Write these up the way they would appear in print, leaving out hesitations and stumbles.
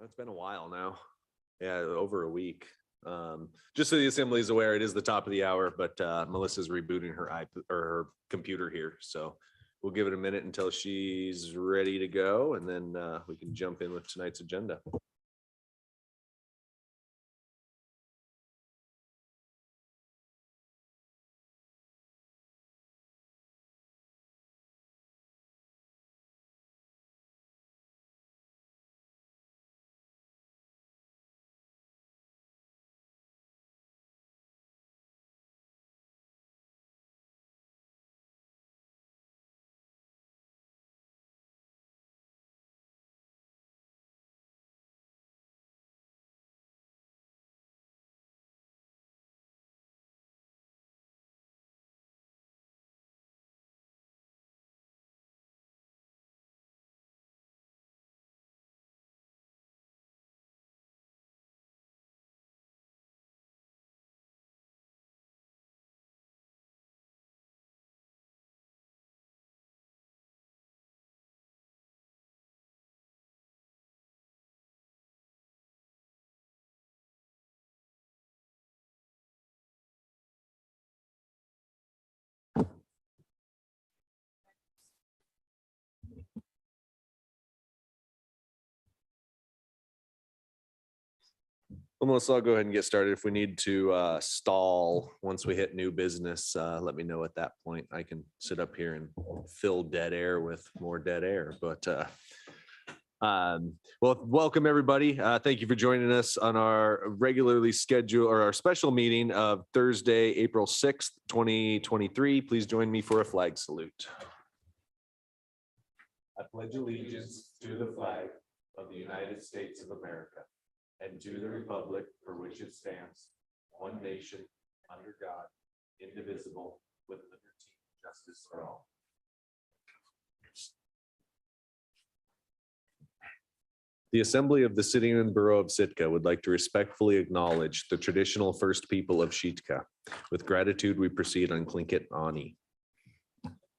It's been a while now. Yeah, over a week. Just so the assembly is aware, it is the top of the hour, but Melissa's rebooting her her computer here. So we'll give it a minute until she's ready to go, and then we can jump in with tonight's agenda. Almost, I'll go ahead and get started. If we need to stall once we hit new business, let me know at that point. I can sit up here and fill dead air with more dead air. But well, welcome everybody. Thank you for joining us on our regularly scheduled or our special meeting of Thursday, April 6th, 2023. Please join me for a flag salute. I pledge allegiance to the flag of the United States of America and to the republic for which it stands, one nation, under God, indivisible, with liberty and justice for all. The Assembly of the City and Borough of Sitka would like to respectfully acknowledge the traditional first people of Sitka. With gratitude, we proceed on Tlingit Ani.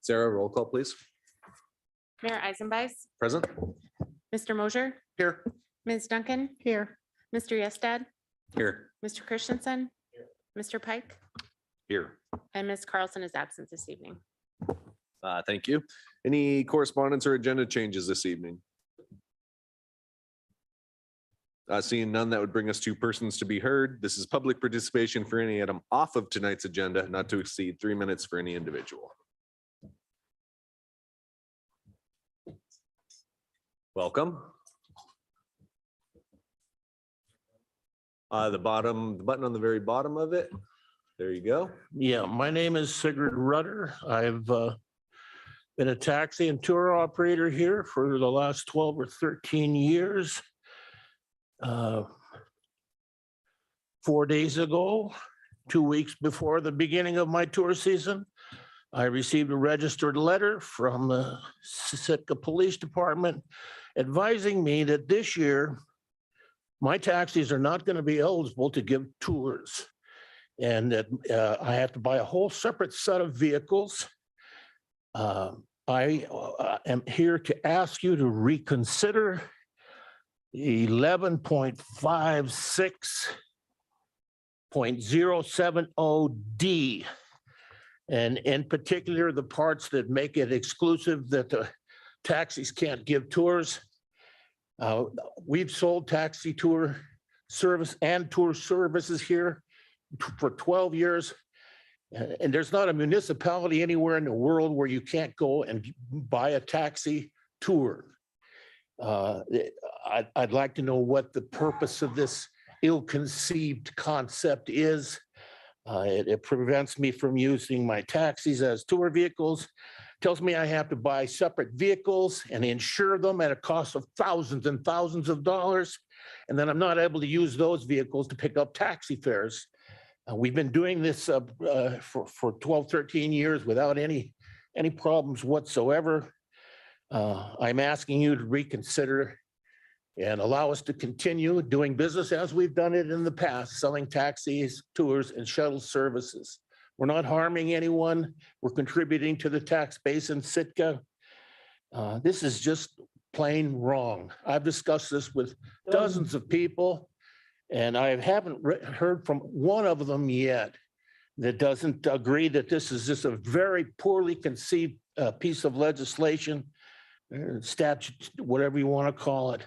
Sarah, roll call, please. Mayor Eisenbeis, Present. Mr. Mosier, Here. Ms. Duncan. Here. Mr. Yestad, Here. Mr. Christensen, Mr. Pike, Here. and Ms. Carlson is absent this evening. Thank you. Any correspondence or agenda changes this evening? Seeing none, that would bring us to persons to be heard. This is public participation for any item off of tonight's agenda, not to exceed 3 minutes for any individual. Welcome. The button on the very bottom of it. There you go. Yeah, my name is Sigurd Rudder. I've been a taxi and tour operator here for the last 12 or 13 years. 4 days ago, 2 weeks before the beginning of my tour season, I received a registered letter from the Sitka Police Department advising me that this year my taxis are not going to be eligible to give tours, and that I have to buy a whole separate set of vehicles. I am here to ask you to reconsider 11.56.070D, and in particular, the parts that make it exclusive that the taxis can't give tours. We've sold taxi tour service and tour services here for 12 years. And there's not a municipality anywhere in the world where you can't go and buy a taxi tour. I'd like to know what the purpose of this ill-conceived concept is. It prevents me from using my taxis as tour vehicles. Tells me I have to buy separate vehicles and insure them at a cost of thousands and thousands of dollars. And then I'm not able to use those vehicles to pick up taxi fares. We've been doing this for 12, 13 years without any problems whatsoever. I'm asking you to reconsider and allow us to continue doing business as we've done it in the past, selling taxis, tours, and shuttle services. We're not harming anyone. We're contributing to the tax base in Sitka. This is just plain wrong. I've discussed this with dozens of people, and I haven't heard from one of them yet that doesn't agree that this is just a very poorly conceived piece of legislation, statute, whatever you want to call it.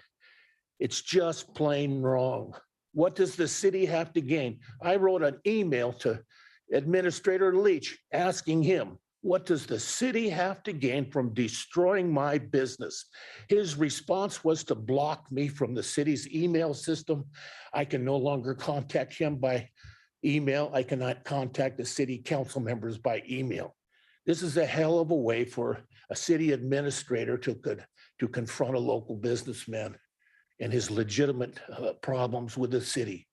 It's just plain wrong. What does the city have to gain? I wrote an email to Administrator Leach asking him, what does the city have to gain from destroying my business? His response was to block me from the city's email system. I can no longer contact him by email. I cannot contact the city council members by email. This is a hell of a way for a city administrator to confront a local businessman and his legitimate problems with the city.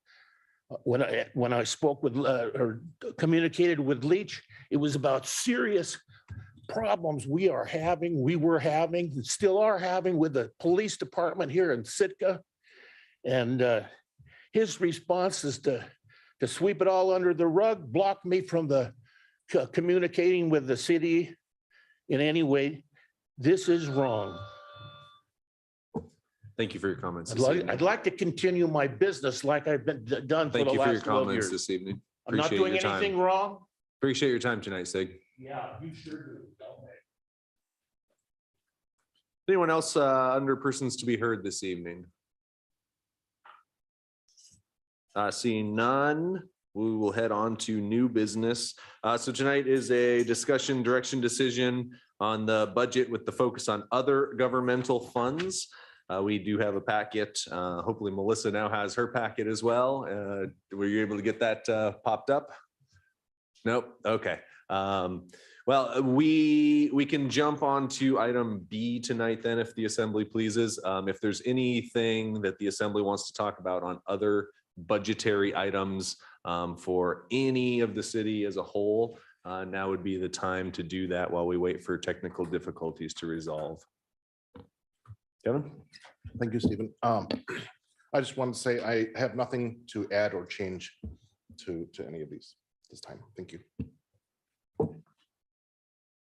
When I spoke with or communicated with Leach, it was about serious problems we were having, and still are having with the police department here in Sitka. And his response is to sweep it all under the rug, block me from communicating with the city in any way. This is wrong. Thank you for your comments. I'd this like, evening. I'd like to continue my business like I've been done for Thank the you for your last 12 comments years. this evening. I'm not Appreciate doing your time. anything wrong. Appreciate your time tonight, Sig. Yeah, you sure do. Anyone else under persons to be heard this evening? Seeing none, we will head on to new business. So tonight is a discussion direction decision on the budget with the focus on other governmental funds. We do have a packet. Hopefully Melissa now has her packet as well. Were you able to get that popped up? Nope. Okay. Well, we can jump on to item B tonight then, if the assembly pleases. If there's anything that the assembly wants to talk about on other budgetary items for any of the city as a whole, now would be the time to do that while we wait for technical difficulties to resolve. Kevin? Thank you, Stephen. I just wanted to say I have nothing to add or change to any of these this time. Thank you.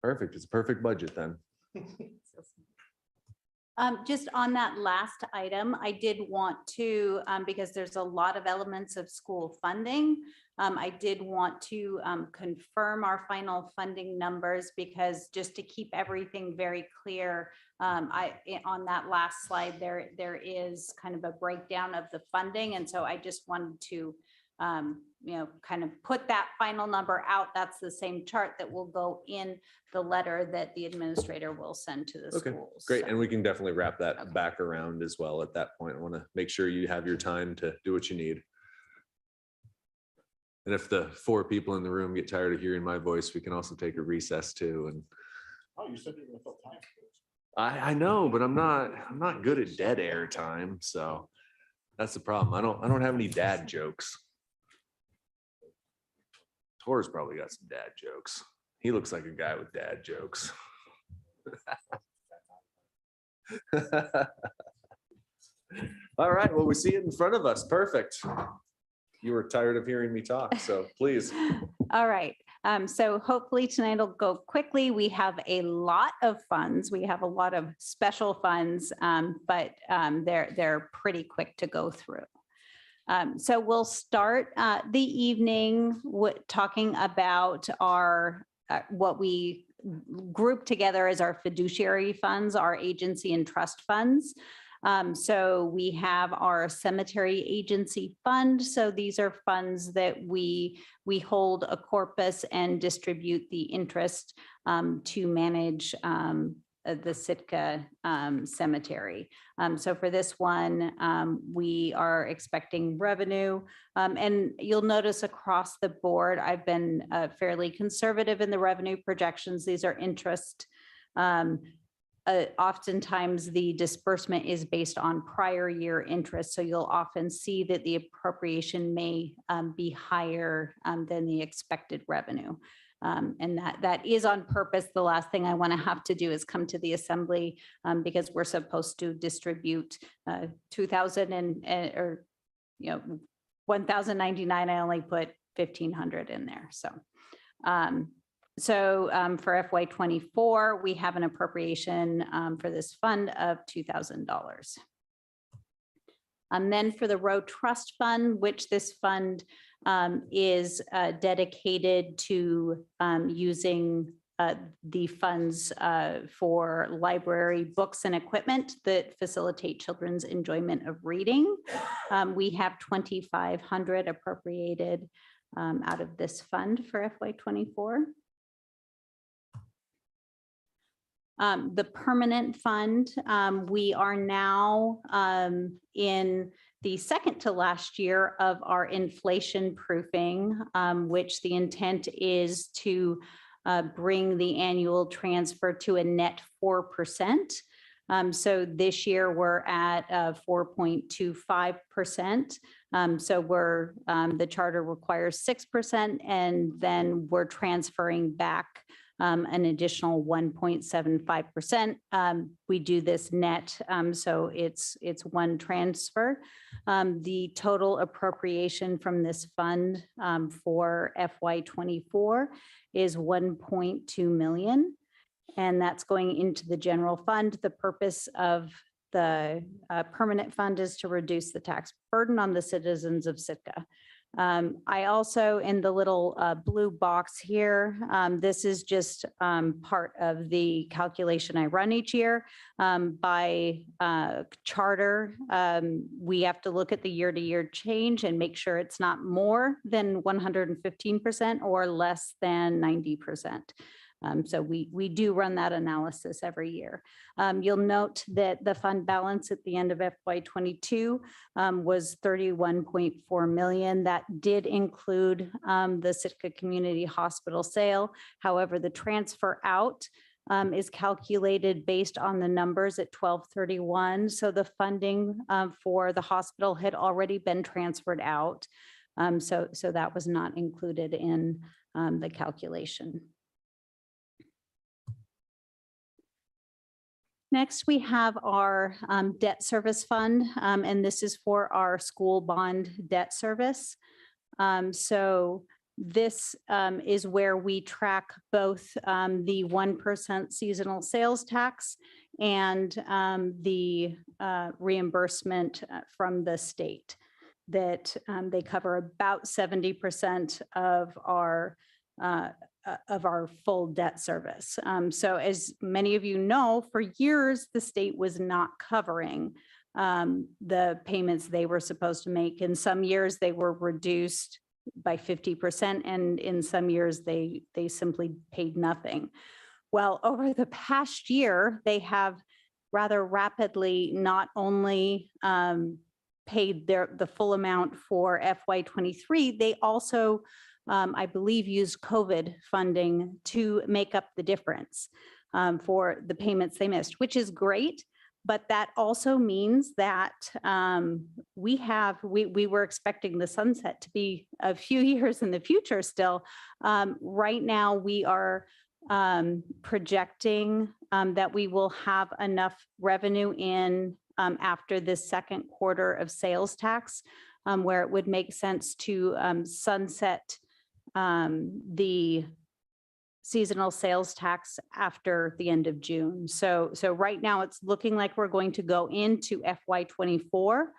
Perfect. It's a perfect budget then. Just on that last item, I did want to, because there's a lot of elements of school funding. I did want to confirm our final funding numbers, because just to keep everything very clear, on that last slide, there is kind of a breakdown of the funding. And so I just wanted to, kind of put that final number out. That's the same chart that will go in the letter that the administrator will send to the Okay, schools. great. So- And we can definitely wrap that Okay. back around as well at that point. I want to make sure you have your time to do what you need. And if the 4 people in the room get tired of hearing my voice, we can also take a recess too. And Oh, you said you were gonna fill time. I know, but I'm not good at dead air time. So that's the problem. I don't have any dad jokes. Tor's probably got some dad jokes. He looks like a guy with dad jokes. All right, well, we see it in front of us. Perfect. You were tired of hearing me talk, so please. All right, so hopefully tonight will go quickly. We have a lot of funds. We have a lot of special funds, but they're pretty quick to go through. So we'll start the evening talking about our what we group together as our fiduciary funds, our agency and trust funds. So we have our cemetery agency fund. So these are funds that we hold a corpus and distribute the interest to manage the Sitka cemetery. So for this one, we are expecting revenue. And you'll notice across the board, I've been fairly conservative in the revenue projections. These are interest. Oftentimes the disbursement is based on prior year interest. So you'll often see that the appropriation may be higher than the expected revenue. And that is on purpose. The last thing I want to have to do is come to the assembly because we're supposed to distribute 2,000 or 1,099. I only put 1,500 in there. So So for FY '24, we have an appropriation for this fund of $2,000. Then for the road trust fund, which this fund is dedicated to using the funds for library books and equipment that facilitate children's enjoyment of reading. We have 2,500 appropriated out of this fund for FY '24. The permanent fund, we are now in the second to last year of our inflation proofing, which the intent is to bring the annual transfer to a net 4%. So this year we're at 4.25%. So the charter requires 6%, and then we're transferring back an additional 1.75%. We do this net, so it's one transfer. The total appropriation from this fund for FY '24 is 1.2 million, and that's going into the general fund. The purpose of the permanent fund is to reduce the tax burden on the citizens of Sitka. I also, in the little blue box here, this is just part of the calculation I run each year. By charter, we have to look at the year-to-year change and make sure it's not more than 115% or less than 90%. So we do run that analysis every year. You'll note that the fund balance at the end of FY '22 was 31.4 million. That did include the Sitka Community Hospital sale. However, the transfer out is calculated based on the numbers at 12/31. So the funding for the hospital had already been transferred out. So that was not included in the calculation. Next, we have our debt service fund, and this is for our school bond debt service. So this is where we track both the 1% seasonal sales tax and the reimbursement from the state, that they cover about 70% of our full debt service. So as many of you know, for years, the state was not covering the payments they were supposed to make. In some years, they were reduced by 50%, and in some years, they simply paid nothing. Well, over the past year, they have rather rapidly not only paid the full amount for FY '23, they also I believe used COVID funding to make up the difference for the payments they missed, which is great. But that also means that we were expecting the sunset to be a few years in the future still. Right now, we are projecting that we will have enough revenue in after this second quarter of sales tax, where it would make sense to sunset the seasonal sales tax after the end of June. So right now it's looking like we're going to go into FY '24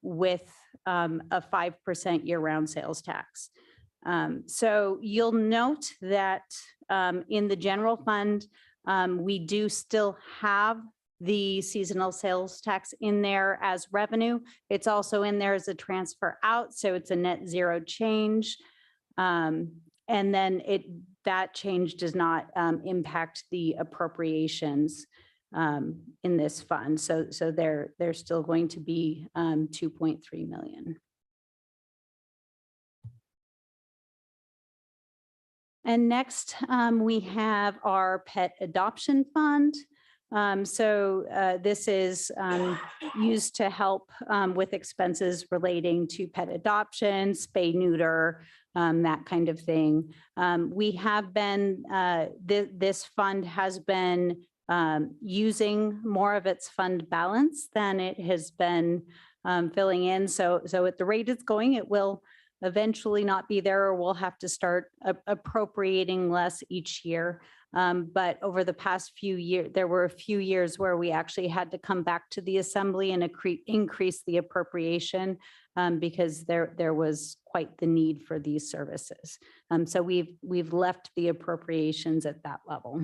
with a 5% year-round sales tax. So you'll note that in the general fund, we do still have the seasonal sales tax in there as revenue. It's also in there as a transfer out, so it's a net zero change. And then that change does not impact the appropriations in this fund. So they're still going to be 2.3 million. And next, we have our pet adoption fund. This is used to help with expenses relating to pet adoption, spay, neuter, that kind of thing. We have been, this fund has been using more of its fund balance than it has been filling in. So at the rate it's going, it will eventually not be there, or we'll have to start appropriating less each year. But over the past few years, there were a few years where we actually had to come back to the assembly and increase the appropriation because there was quite the need for these services. So we've left the appropriations at that level.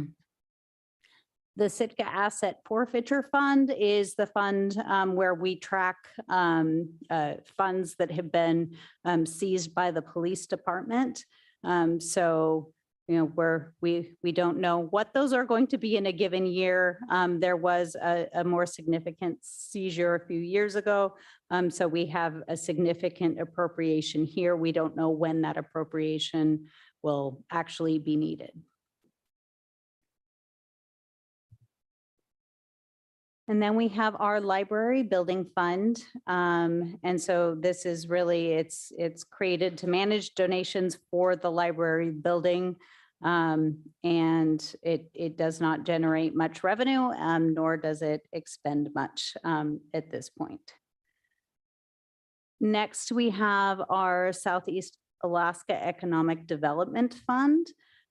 The Sitka Asset Forfeiture Fund is the fund where we track funds that have been seized by the police department. So, you know, we don't know what those are going to be in a given year. There was a more significant seizure a few years ago. So we have a significant appropriation here. We don't know when that appropriation will actually be needed. And then we have our library building fund. And so this is really, it's created to manage donations for the library building. And it does not generate much revenue, nor does it expend much at this point. Next, we have our Southeast Alaska Economic Development Fund.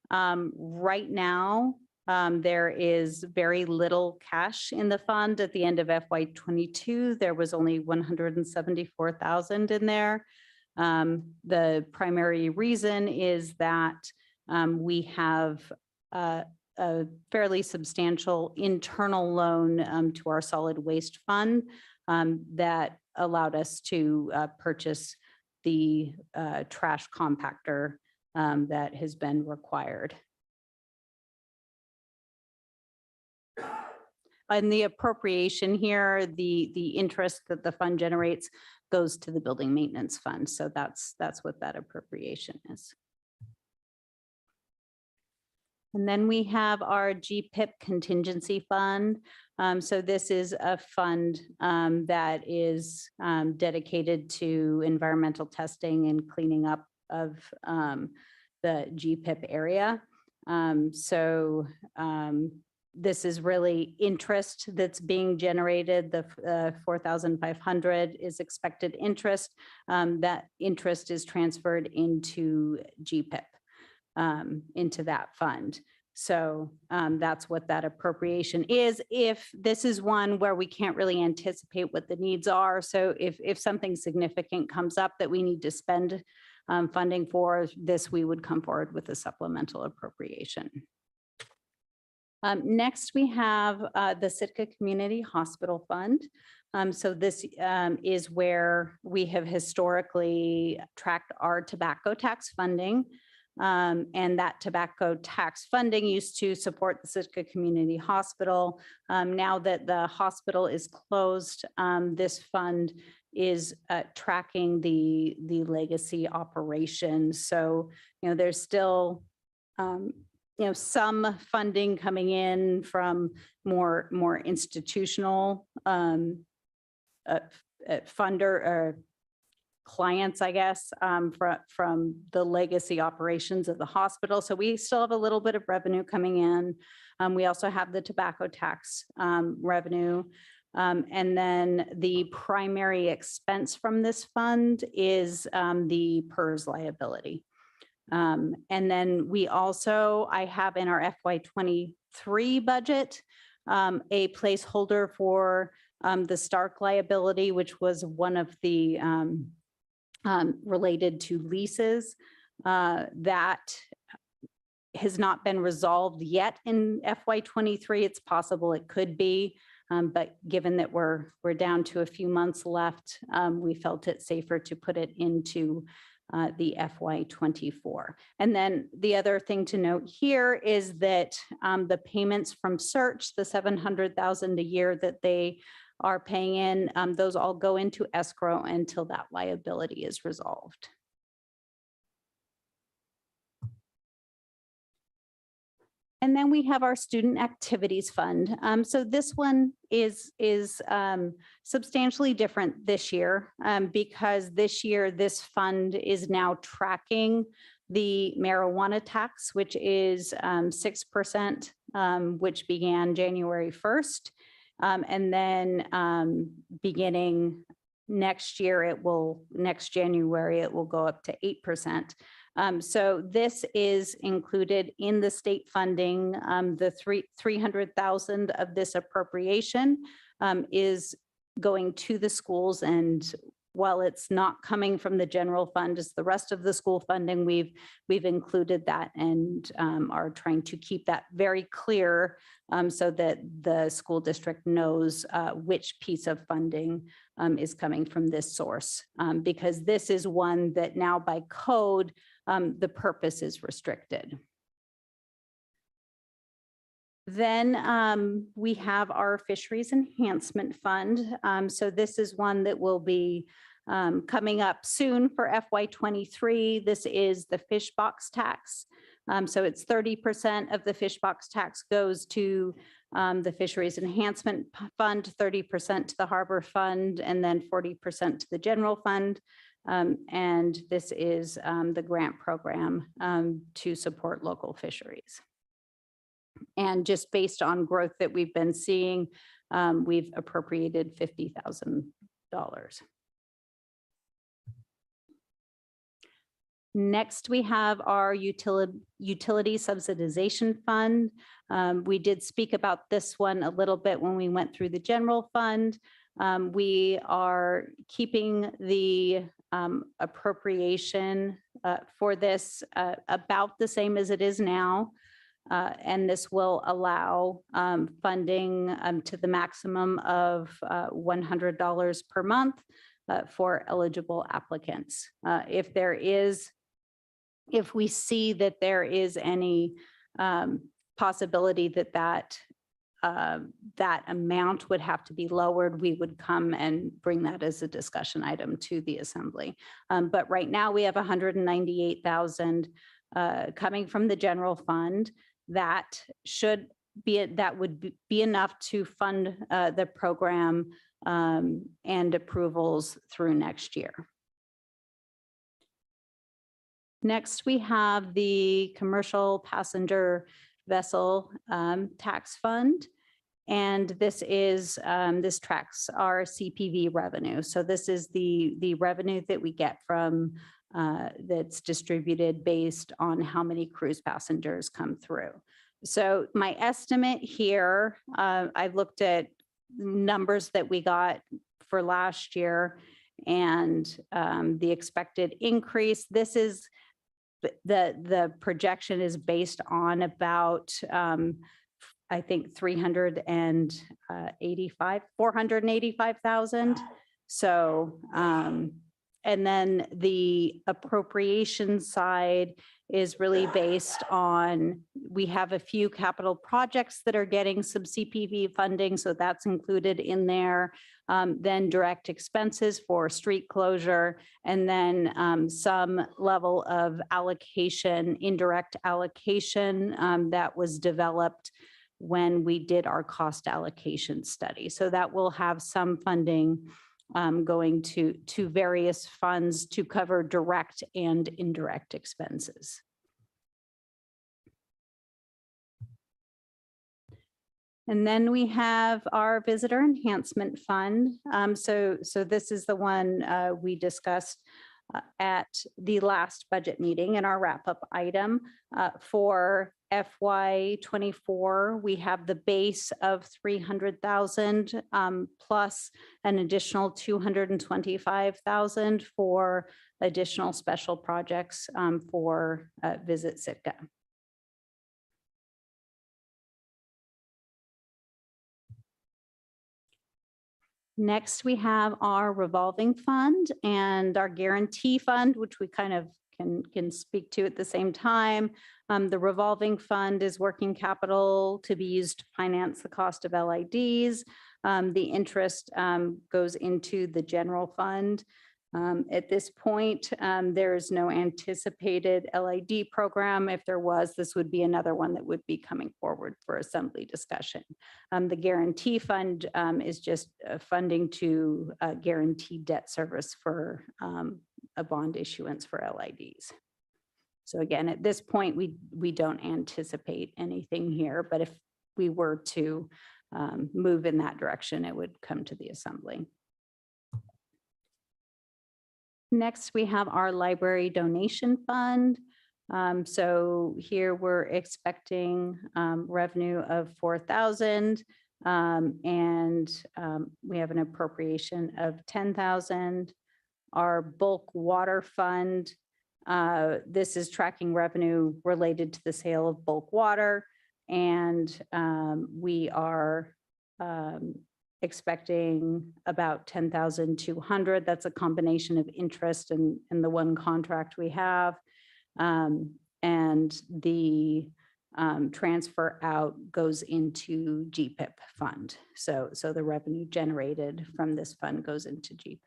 Right now, there is very little cash in the fund. At the end of FY22, there was only 174,000 in there. The primary reason is that we have a fairly substantial internal loan to our solid waste fund that allowed us to purchase the trash compactor that has been required. And the appropriation here, the interest that the fund generates goes to the building maintenance fund. So that's what that appropriation is. And then we have our GPIP contingency fund. So this is a fund that is dedicated to environmental testing and cleaning up of the GPIP area. This is really interest that's being generated. The 4,500 is expected interest. That interest is transferred into GPIP, into that fund. So that's what that appropriation is. If this is one where we can't really anticipate what the needs are. So if something significant comes up that we need to spend funding for this, we would come forward with a supplemental appropriation. Next, we have the Sitka Community Hospital Fund. So this is where we have historically tracked our tobacco tax funding. And that tobacco tax funding used to support the Sitka Community Hospital. Now that the hospital is closed, this fund is tracking the legacy operations. So, you know, there's still you know, some funding coming in from more institutional funder or clients, I guess, from the legacy operations of the hospital. So we still have a little bit of revenue coming in. We also have the tobacco tax revenue. And then the primary expense from this fund is the PERS liability. And then we also, I have in our FY23 budget, a placeholder for the Stark liability, which was one of the related to leases that has not been resolved yet in FY23. It's possible it could be, but given that we're down to a few months left, we felt it safer to put it into the FY24. And then the other thing to note here is that the payments from Search, the $700,000 a year that they are paying in, those all go into escrow until that liability is resolved. And then we have our Student Activities Fund. So this one is substantially different this year because this year this fund is now tracking the marijuana tax, which is 6%, which began January 1st. And then beginning next year, next January, it will go up to 8%. So this is included in the state funding. The 300,000 of this appropriation is going to the schools, and while it's not coming from the general fund, it's the rest of the school funding, we've included that and are trying to keep that very clear so that the school district knows which piece of funding is coming from this source, because this is one that now by code, the purpose is restricted. Then we have our Fisheries Enhancement Fund. So this is one that will be coming up soon for FY23. This is the fish box tax. So it's 30% of the fish box tax goes to the Fisheries Enhancement Fund, 30% to the Harbor Fund, and then 40% to the General Fund. And this is the grant program to support local fisheries. And just based on growth that we've been seeing, we've appropriated $50,000. Next, we have our utility subsidization fund. We did speak about this one a little bit when we went through the general fund. We are keeping the appropriation for this about the same as it is now. And this will allow funding to the maximum of $100 per month for eligible applicants. If we see that there is any possibility that amount would have to be lowered, we would come and bring that as a discussion item to the assembly. But right now we have $198,000 coming from the general fund. That would be enough to fund the program and approvals through next year. Next, we have the Commercial Passenger Vessel Tax Fund. And this tracks our CPV revenue. So this is the revenue that we get from that's distributed based on how many cruise passengers come through. So my estimate here, I've looked at numbers that we got for last year and the expected increase. This is the projection is based on about I think 485,000. So and then the appropriation side is really based on, we have a few capital projects that are getting some CPV funding, so that's included in there. Then direct expenses for street closure, and then some level of allocation, indirect allocation that was developed when we did our cost allocation study. So that will have some funding going to various funds to cover direct and indirect expenses. And then we have our Visitor Enhancement Fund. So this is the one we discussed at the last budget meeting in our wrap-up item. For FY24, we have the base of 300,000 plus an additional 225,000 for additional special projects for Visit Sitka. Next, we have our revolving fund and our guarantee fund, which we kind of can speak to at the same time. The revolving fund is working capital to be used to finance the cost of LIDs. The interest goes into the general fund. At this point, there is no anticipated LID program. If there was, this would be another one that would be coming forward for assembly discussion. The guarantee fund is just funding to guarantee debt service for a bond issuance for LIDs. So again, at this point, we don't anticipate anything here, but if we were to move in that direction, it would come to the assembly. Next, we have our library donation fund. So here we're expecting revenue of 4,000. And we have an appropriation of 10,000. Our bulk water fund, this is tracking revenue related to the sale of bulk water. And we are expecting about 10,200. That's a combination of interest and the one contract we have. And the transfer out goes into GPIP fund. So the revenue generated from this fund goes into GPIP.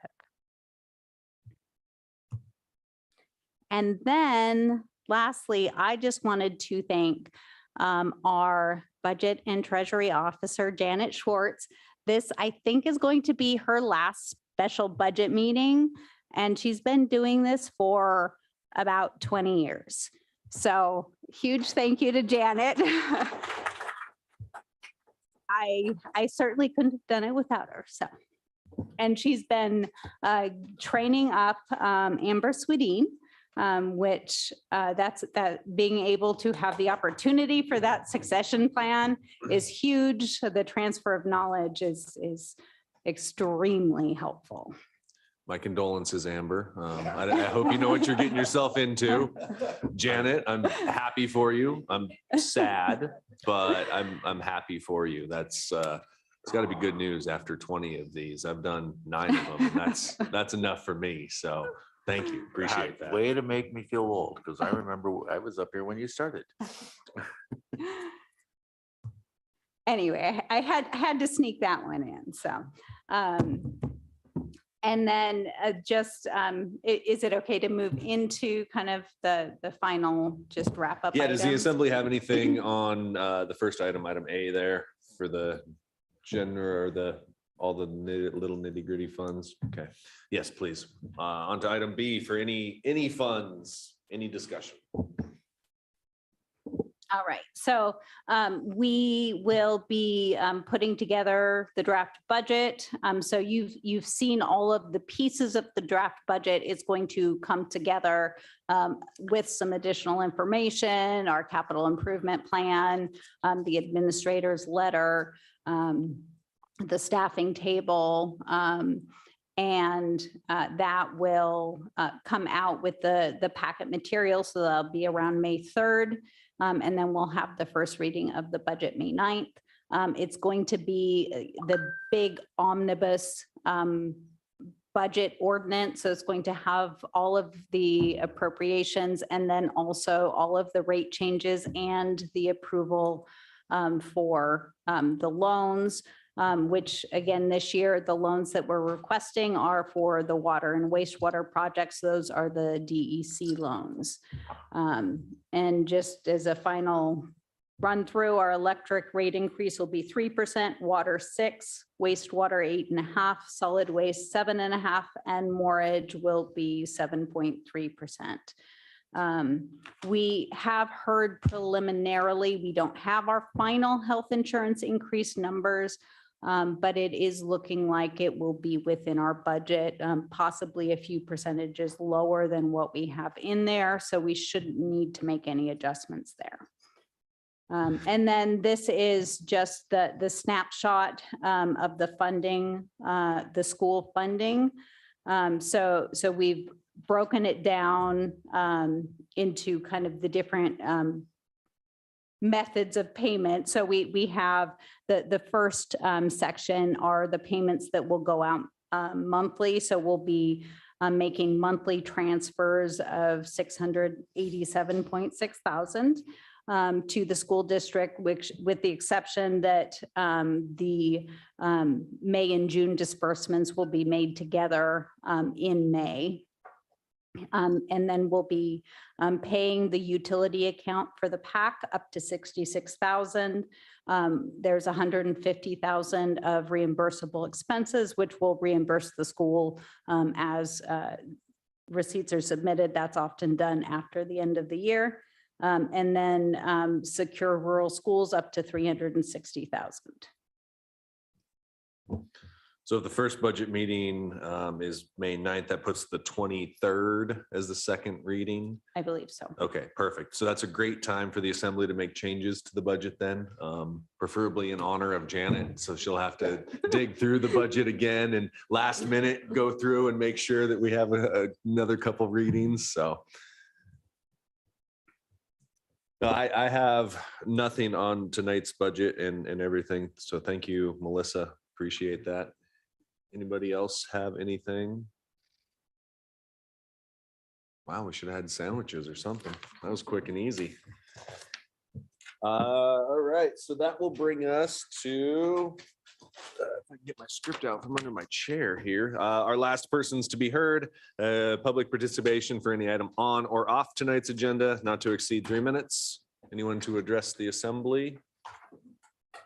And then lastly, I just wanted to thank our budget and treasury officer, Janet Schwartz. This, I think, is going to be her last special budget meeting, and she's been doing this for about 20 years. So huge thank you to Janet. I certainly couldn't have done it without her. So, and she's been training up Amber Swedeen, which that being able to have the opportunity for that succession plan is huge. The transfer of knowledge is extremely helpful. My condolences, Amber. I hope you know what you're getting yourself into. Janet, I'm happy for you. I'm sad, but I'm happy for you. That's it's got to be good news after 20 of these. I've done 9 of them, and that's enough for me. So thank you. Appreciate that. Way to make me feel old, because I remember I was up here when you started. Anyway, I had to sneak that one in. So, and then is it okay to move into kind of the final just wrap up? Yeah, does the items? assembly have anything on the first item A there for the gender or all the little nitty gritty funds? Okay, yes, please. On to item B for any funds, any discussion. All right, so we will be putting together the draft budget. So you've seen all of the pieces of the draft budget. It's going to come together with some additional information, our capital improvement plan, the administrator's letter, the staffing table, and that will come out with the packet material. So that'll be around May 3rd. And then we'll have the first reading of the budget May 9th. It's going to be the big omnibus budget ordinance. So it's going to have all of the appropriations and then also all of the rate changes and the approval for the loans, which again, this year, the loans that we're requesting are for the water and wastewater projects. Those are the DEC loans. And just as a final run through, our electric rate increase will be 3%, water 6%, wastewater 8.5%, solid waste 7.5%, and mortgage will be 7.3%. We have heard preliminarily, we don't have our final health insurance increase numbers, but it is looking like it will be within our budget, possibly a few percentages lower than what we have in there. So we shouldn't need to make any adjustments there. And then this is just the snapshot of the funding, the school funding. So we've broken it down into kind of the different methods of payment. So we have the first section are the payments that will go out monthly. So we'll be making monthly transfers of $687.6 thousand to the school district, which with the exception that the May and June disbursements will be made together in May. And then we'll be paying the utility account for the PAC up to 66,000. There's 150,000 of reimbursable expenses, which will reimburse the school as receipts are submitted. That's often done after the end of the year. And then secure rural schools up to 360,000. So if the first budget meeting is May 9th, that puts the 23rd as the second reading. I believe so. Okay, perfect. So that's a great time for the assembly to make changes to the budget then, preferably in honor of Janet. So she'll have to dig through the budget again and last minute go through and make sure that we have another couple readings. So no, I have nothing on tonight's budget and everything. So thank you, Melissa. Appreciate that. Anybody else have anything? Wow, we should have had sandwiches or something. That was quick and easy. All right, so that will bring us to, if I can get my script out from under my chair here, our last persons to be heard, public participation for any item on or off tonight's agenda, not to exceed 3 minutes. Anyone to address the assembly?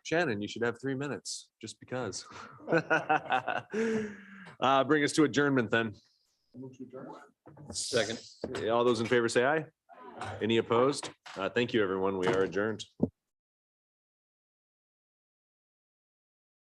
Shannon, you should have 3 minutes, just because. Bring us to adjournment then. Second. All those in favor say aye. Any opposed? Thank you, everyone. We are adjourned.